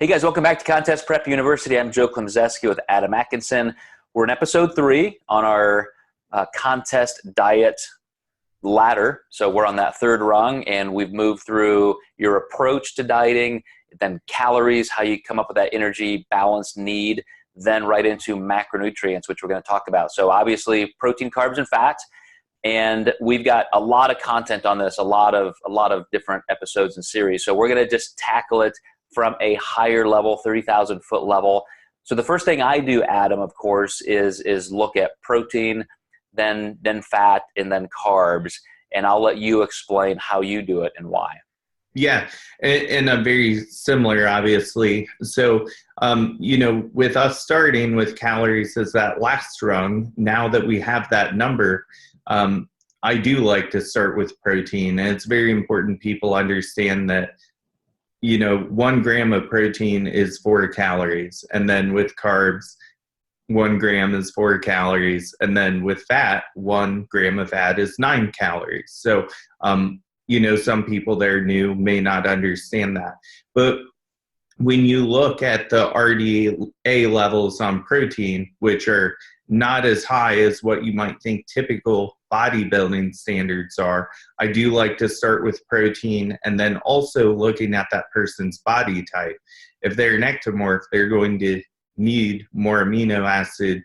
Hey guys, welcome back to Contest Prep University. I'm Joe Klemczewski with Adam Atkinson. We're in episode 3 on our contest diet ladder. So we're on that third rung and we've moved through your approach to dieting, then calories, how you come up with that energy balance need, then right into macronutrients, which we're going to talk about. So obviously protein, carbs, and fat. And we've got a lot of content on this, a lot of different episodes and series. So we're going to just tackle it from a higher level, 30,000 foot level. So the first thing I do, Adam, of course, is look at protein, then fat, and then carbs. And I'll let you explain how you do it and why. Yeah, and a very similar, obviously. So, with us starting with calories as that last rung, now that we have that number, I do like to start with protein. And it's very important people understand that 1 gram of protein is 4 calories. And then with carbs, 1 gram is 4 calories. And then with fat, 1 gram of fat is 9 calories. So, some people that are new may not understand that. But when you look at the RDA levels on protein, which are not as high as what you might think typical bodybuilding standards are, I do like to start with protein and then also looking at that person's body type. If they're an ectomorph, they're going to need more amino acids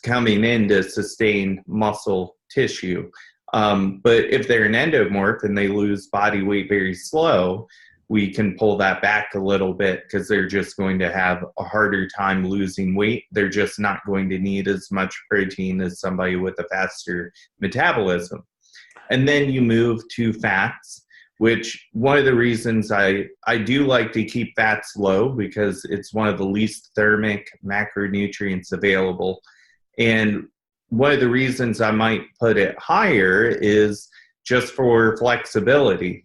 coming in to sustain muscle tissue. But if they're an endomorph and they lose body weight very slow, we can pull that back a little bit because they're just going to have a harder time losing weight. They're just not going to need as much protein as somebody with a faster metabolism. And then you move to fats, which one of the reasons I do like to keep fats low because it's one of the least thermic macronutrients available. And one of the reasons I might put it higher is just for flexibility.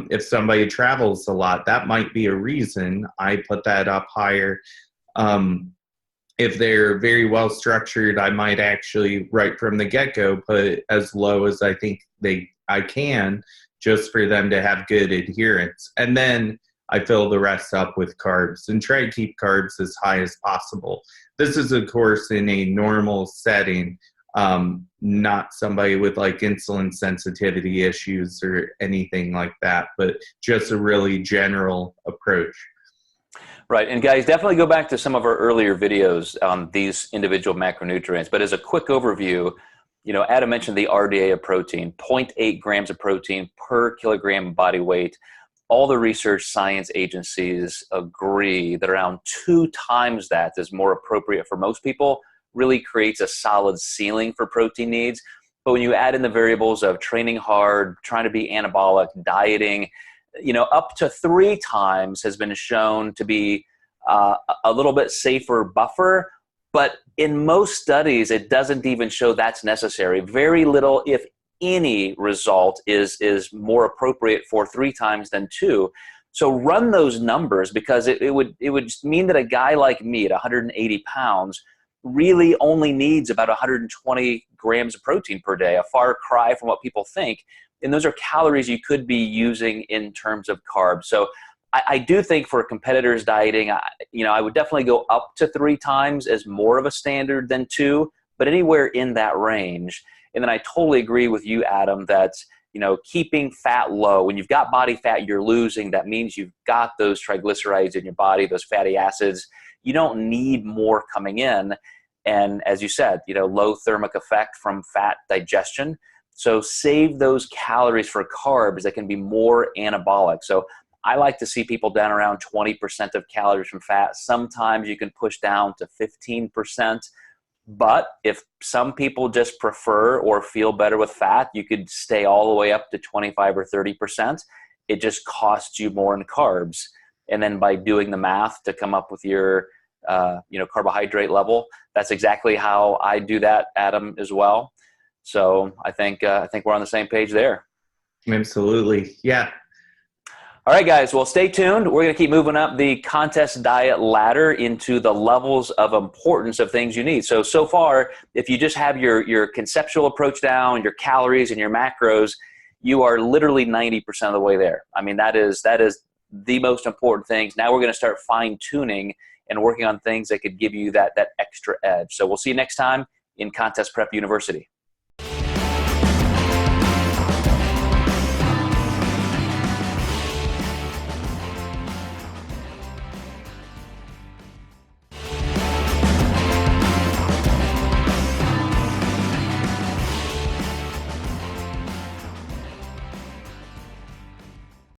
If somebody travels a lot, that might be a reason I put that up higher. If they're very well structured, I might actually, right from the get-go, put it as low as I think I can, just for them to have good adherence. And then I fill the rest up with carbs and try to keep carbs as high as possible. This is, of course, in a normal setting. Not somebody with like insulin sensitivity issues or anything like that, but just a really general approach. Right. And guys, definitely go back to some of our earlier videos on these individual macronutrients. But as a quick overview, Adam mentioned the RDA of protein, 0.8 grams of protein per kilogram body weight. All the research science agencies agree that around 2 times that is more appropriate for most people. Really creates a solid ceiling for protein needs. But when you add in the variables of training hard, trying to be anabolic, dieting, up to 3 times has been shown to be a little bit safer buffer. But in most studies, it doesn't even show that's necessary. Very little, if any, result is more appropriate for 3 times than 2. So run those numbers because it would mean that a guy like me at 180 pounds really only needs about 120 grams of protein per day, a far cry from what people think. And those are calories you could be using in terms of carbs. So I do think for competitors dieting, I would definitely go up to 3 times as more of a standard than 2, but anywhere in that range. And then I totally agree with you, Adam, that keeping fat low, when you've got body fat you're losing, that means you've got those triglycerides in your body, those fatty acids. You don't need more coming in. And as you said, low thermic effect from fat digestion. So save those calories for carbs that can be more anabolic. So I like to see people down around 20% of calories from fat. Sometimes you can push down to 15%. But if some people just prefer or feel better with fat, you could stay all the way up to 25 or 30%. It just costs you more in carbs. And then by doing the math to come up with your carbohydrate level, that's exactly how I do that, Adam, as well. So I think we're on the same page there. Absolutely. Yeah. All right, guys. Well, stay tuned. We're going to keep moving up the contest diet ladder into the levels of importance of things you need. So far, if you just have your conceptual approach down, your calories and your macros, you are literally 90% of the way there. I mean, that is the most important things. Now we're going to start fine tuning and working on things that could give you that extra edge. So we'll see you next time in Contest Prep University.